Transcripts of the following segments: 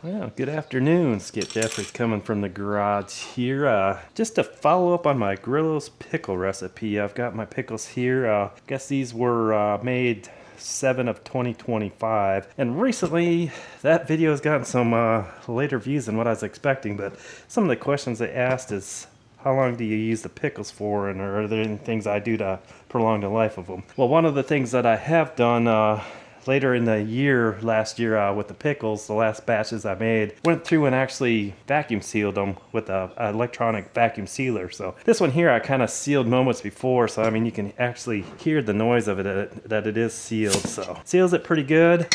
Well, good afternoon. Skip Jeffries coming from the garage here. Just to follow up on my Grillo's pickle recipe. I've got my pickles here. Guess these were made 7 of 2025. And recently, that video has gotten some later views than what I was expecting. But some of the questions they asked is, how long do you use the pickles for, and are there any things I do to prolong the life of them? Well, one of the things that I have done later in the year, last year, with the pickles, the last batches I made, went through and actually vacuum sealed them with a electronic vacuum sealer. So this one here I kind of sealed moments before, so I mean you can actually hear the noise of it that it is sealed. So seals it pretty good.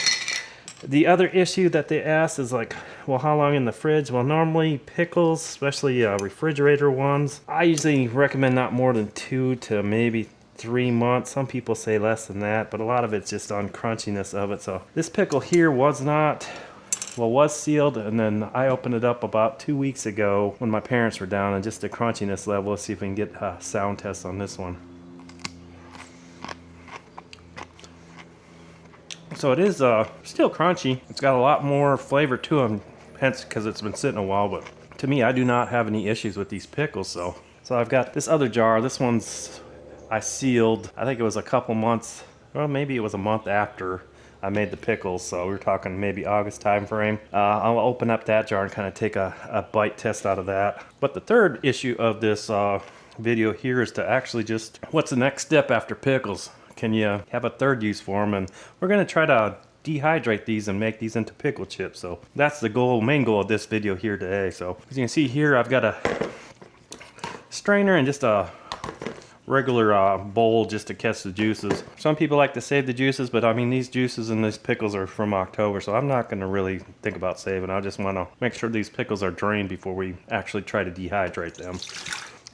The other issue that they asked is like, well, how long in the fridge? Well, normally pickles, especially refrigerator ones, I usually recommend not more than 2 to maybe 3 months. Some people say less than that, but a lot of it's just on crunchiness of it. So this pickle here was sealed, and then I opened it up about 2 weeks ago when my parents were down, and just the crunchiness level. Let's see if we can get a sound test on this one. So it is still crunchy. It's got a lot more flavor to them, hence because it's been sitting a while, but to me, I do not have any issues with these pickles. So I've got this other jar. This one's I sealed, I think it was a couple months, well, maybe it was a month after I made the pickles, so we're talking maybe August time frame. I'll open up that jar and kind of take a bite test out of that. But the third issue of this video here is to actually just, what's the next step after pickles? Can you have a third use for them? And we're going to try to dehydrate these and make these into pickle chips. So that's the main goal of this video here today. So as you can see here, I've got a strainer and just a regular bowl just to catch the juices. Some people like to save the juices, but I mean these juices and these pickles are from October, so I'm not going to really think about saving. I just want to make sure these pickles are drained before we actually try to dehydrate them.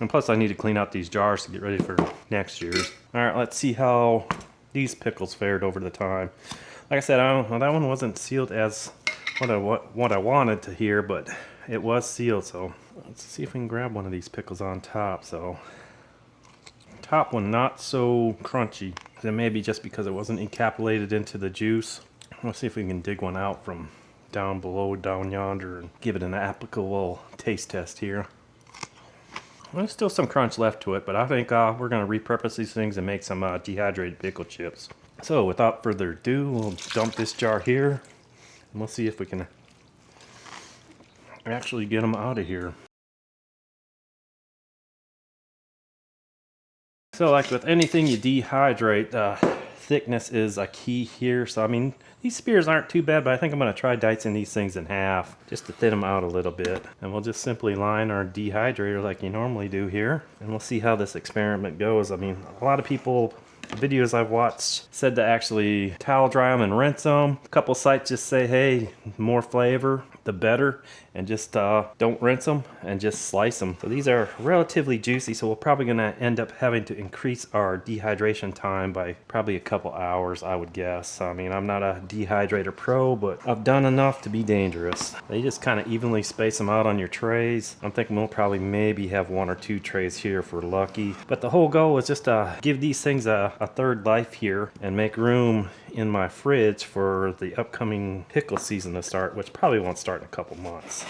And plus I need to clean out these jars to get ready for next year's. Alright, let's see how these pickles fared over the time. Like I said, that one wasn't sealed as what I wanted to hear, but it was sealed, so let's see if we can grab one of these pickles on top. So top one not so crunchy. It may be just because it wasn't encapsulated into the juice. Let's see if we can dig one out from down below, down yonder, and give it an applicable taste test here. There's still some crunch left to it, but I think we're going to repurpose these things and make some dehydrated pickle chips. So without further ado, we'll dump this jar here, and we'll see if we can actually get them out of here. So like with anything you dehydrate, thickness is a key here. So I mean, these spears aren't too bad, but I think I'm going to try dicing these things in half just to thin them out a little bit. And we'll just simply line our dehydrator like you normally do here. And we'll see how this experiment goes. I mean, a lot of people, videos I've watched, said to actually towel dry them and rinse them. A couple sites just say, hey, more flavor, the better, and just don't rinse them and just slice them. So these are relatively juicy, so we're probably gonna end up having to increase our dehydration time by probably a couple hours, I would guess. I mean, I'm not a dehydrator pro, but I've done enough to be dangerous. They just kind of evenly space them out on your trays. I'm thinking we'll probably maybe have 1 or 2 trays here if we're lucky. But the whole goal is just to give these things a third life here and make room in my fridge for the upcoming pickle season to start, which probably won't start in a couple months.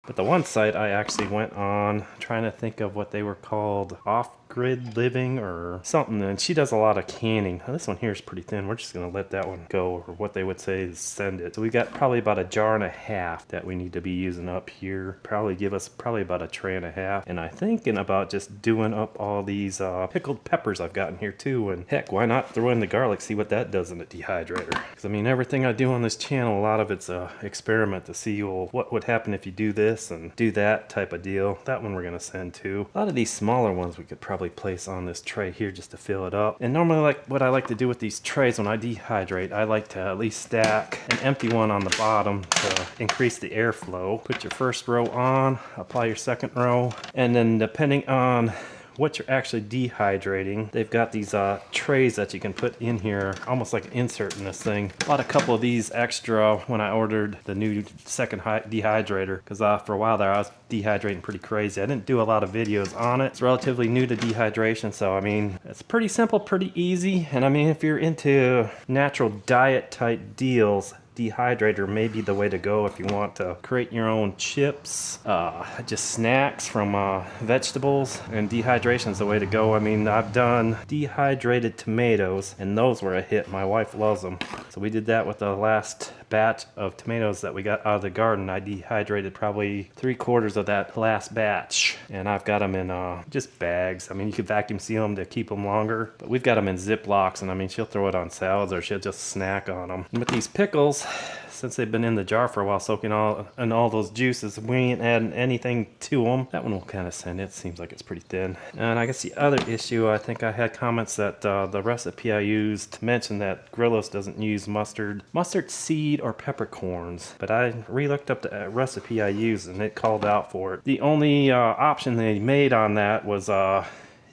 But the one site I actually went on, trying to think of what they were called, off-grid living or something, and she does a lot of canning. Now, this one here is pretty thin. We're just going to let that one go, or what they would say is send it. So we got probably about 1.5 jars that we need to be using up here. Probably give us probably about 1.5 trays. And I'm thinking about just doing up all these pickled peppers I've got in here too. And heck, why not throw in the garlic, see what that does in the dehydrator? Because I mean, everything I do on this channel, a lot of it's an experiment to see, well, what would happen if you do this and do that type of deal. That one we're going to send to. A lot of these smaller ones we could probably place on this tray here just to fill it up. And normally, like what I like to do with these trays when I dehydrate, I like to at least stack an empty one on the bottom to increase the airflow. Put your first row on, apply your second row, and then depending on what you're actually dehydrating, they've got these trays that you can put in here, almost like an insert in this thing. Bought a couple of these extra when I ordered the new second dehydrator, because for a while there I was dehydrating pretty crazy. I didn't do a lot of videos on it. It's relatively new to dehydration, so I mean, it's pretty simple, pretty easy. And I mean, if you're into natural diet type deals, dehydrator may be the way to go if you want to create your own chips, just snacks from vegetables, and dehydration is the way to go. I mean, I've done dehydrated tomatoes, and those were a hit. My wife loves them. So we did that with the last batch of tomatoes that we got out of the garden. I dehydrated probably 3/4 of that last batch, and I've got them in just bags. I mean, you could vacuum seal them to keep them longer, but we've got them in Ziplocs, and I mean, she'll throw it on salads or she'll just snack on them. And with these pickles, since they've been in the jar for a while soaking all those juices, we ain't adding anything to them. That one will kind of send it. Seems like it's pretty thin. And I guess the other issue, I think I had comments that the recipe I used mentioned that Grillo's doesn't use mustard seed or peppercorns, but I re-looked up the recipe I used and it called out for it. The only option they made on that was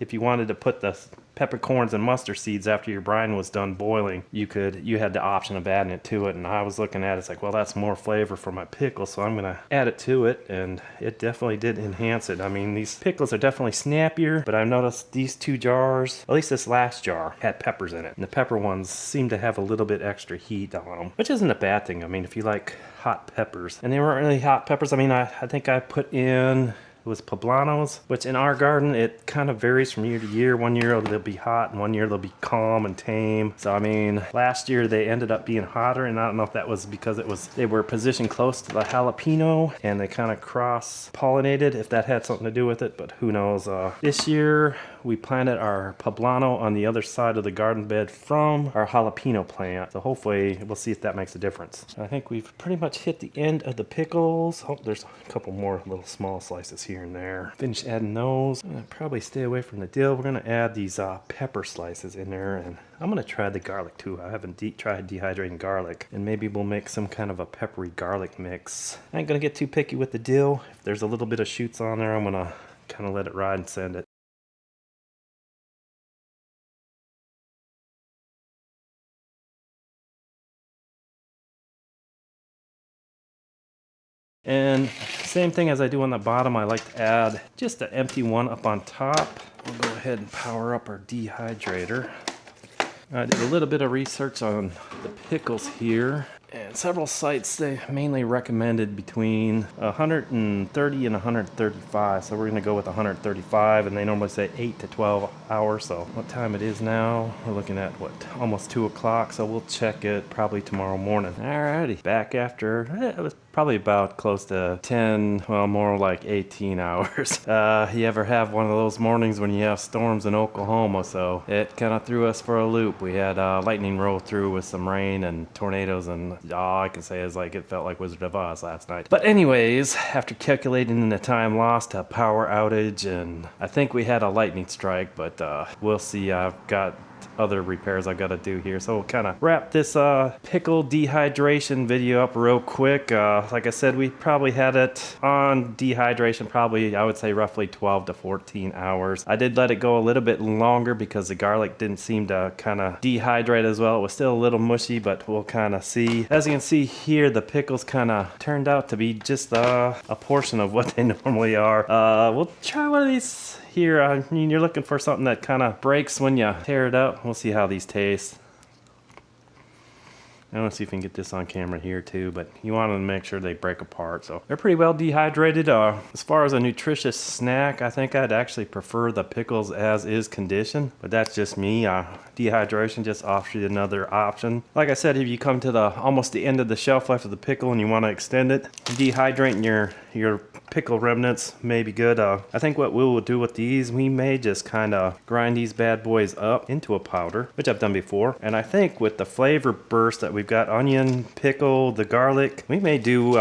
if you wanted to put the peppercorns and mustard seeds after your brine was done boiling, you had the option of adding it to it, and I was looking at it, it's like, well, that's more flavor for my pickle, so I'm gonna add it to it, and it definitely did enhance it. I mean, these pickles are definitely snappier, but I've noticed these two jars, at least this last jar, had peppers in it, and the pepper ones seem to have a little bit extra heat on them, which isn't a bad thing. I mean, if you like hot peppers, and they weren't really hot peppers. I mean, I think I put in, it was poblanos, which in our garden, it kind of varies from year to year. One year they'll be hot, and one year they'll be calm and tame. So I mean, last year they ended up being hotter, and I don't know if that was because they were positioned close to the jalapeno, and they kind of cross-pollinated, if that had something to do with it, but who knows. This year, we planted our poblano on the other side of the garden bed from our jalapeno plant. So hopefully, we'll see if that makes a difference. I think we've pretty much hit the end of the pickles. Oh, there's a couple more little small slices here and there. Finish adding those. I'm gonna probably stay away from the dill. We're gonna add these pepper slices in there, and I'm gonna try the garlic too. I haven't tried dehydrating garlic, and maybe we'll make some kind of a peppery garlic mix. I ain't gonna get too picky with the dill. If there's a little bit of shoots on there, I'm gonna kind of let it ride and send it. And same thing as I do on the bottom, I like to add just an empty one up on top. We'll go ahead and power up our dehydrator. I did a little bit of research on the pickles here, and several sites, they mainly recommended between 130 and 135, so we're going to go with 135, and they normally say 8 to 12 hours. So what time it is now? We're looking at what, almost 2 o'clock, so we'll check it probably tomorrow morning. Alrighty, back after, it was probably about close to 10, well, more like 18 hours. You ever have one of those mornings when you have storms in Oklahoma? So it kind of threw us for a loop. We had lightning roll through with some rain and tornadoes, and all I can say is like it felt like Wizard of Oz last night. But anyways, after calculating the time lost, a power outage, and I think we had a lightning strike, but we'll see. I've got other repairs I've got to do here, so we'll kind of wrap this pickle dehydration video up real quick. Like I said, we probably had it on dehydration probably, I would say, roughly 12 to 14 hours. I did let it go a little bit longer because the garlic didn't seem to kind of dehydrate as well. It was still a little mushy, but we'll kind of see. As you can see here, the pickles kind of turned out to be just a portion of what they normally are. We'll try one of these here. I mean, you're looking for something that kind of breaks when you tear it up. We'll see how these taste. I want to see if we can get this on camera here too, but you want to make sure they break apart. So they're pretty well dehydrated. As far as a nutritious snack, I think I'd actually prefer the pickles as is condition, but that's just me. Dehydration just offers you another option. Like I said, if you come to almost the end of the shelf life of the pickle and you want to extend it, dehydrating your pickle remnants may be good. I think what we will do with these, we may just kind of grind these bad boys up into a powder, which I've done before. And I think with the flavor burst that we've got, onion, pickle, the garlic, we may do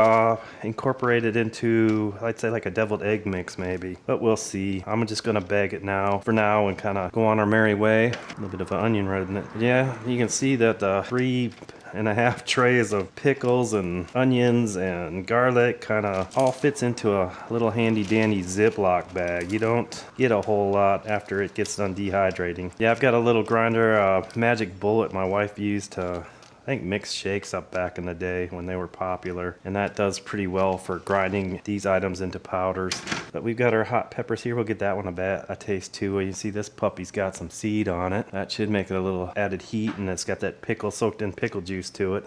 incorporate it into, I'd say, like a deviled egg mix maybe, but we'll see. I'm just gonna bag it for now and kind of go on our merry way. A little bit of an onion right in it. Yeah, you can see that the 3.5 trays of pickles and onions and garlic kind of all fits into a little handy dandy Ziploc bag. You don't get a whole lot after it gets done dehydrating. Yeah, I've got a little grinder, Magic Bullet my wife used to, I think, mix shakes up back in the day when they were popular, and that does pretty well for grinding these items into powders. But we've got our hot peppers here. We'll get that one a taste too. You see this puppy's got some seed on it. That should make it a little added heat, and it's got that pickle soaked in pickle juice to it.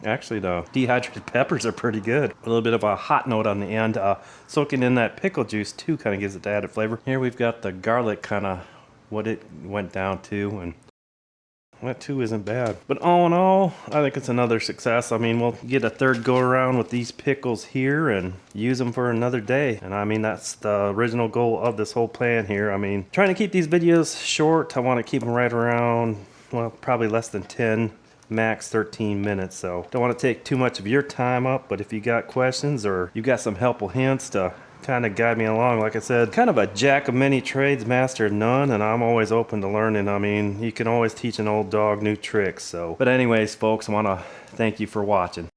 Actually, the dehydrated peppers are pretty good. A little bit of a hot note on the end. Soaking in that pickle juice too kind of gives it the added flavor. Here we've got the garlic, kind of what it went down to, and that too isn't bad. But all in all, I think it's another success. I mean, we'll get a third go around with these pickles here and use them for another day. And I mean, that's the original goal of this whole plan here. I mean, trying to keep these videos short. I want to keep them right around, well, probably less than 10, max 13 minutes. So don't want to take too much of your time up, but if you got questions or you got some helpful hints to kind of guide me along, like I said, kind of a jack of many trades, master of none, and I'm always open to learning. I mean, you can always teach an old dog new tricks. So, but anyways, folks, I want to thank you for watching.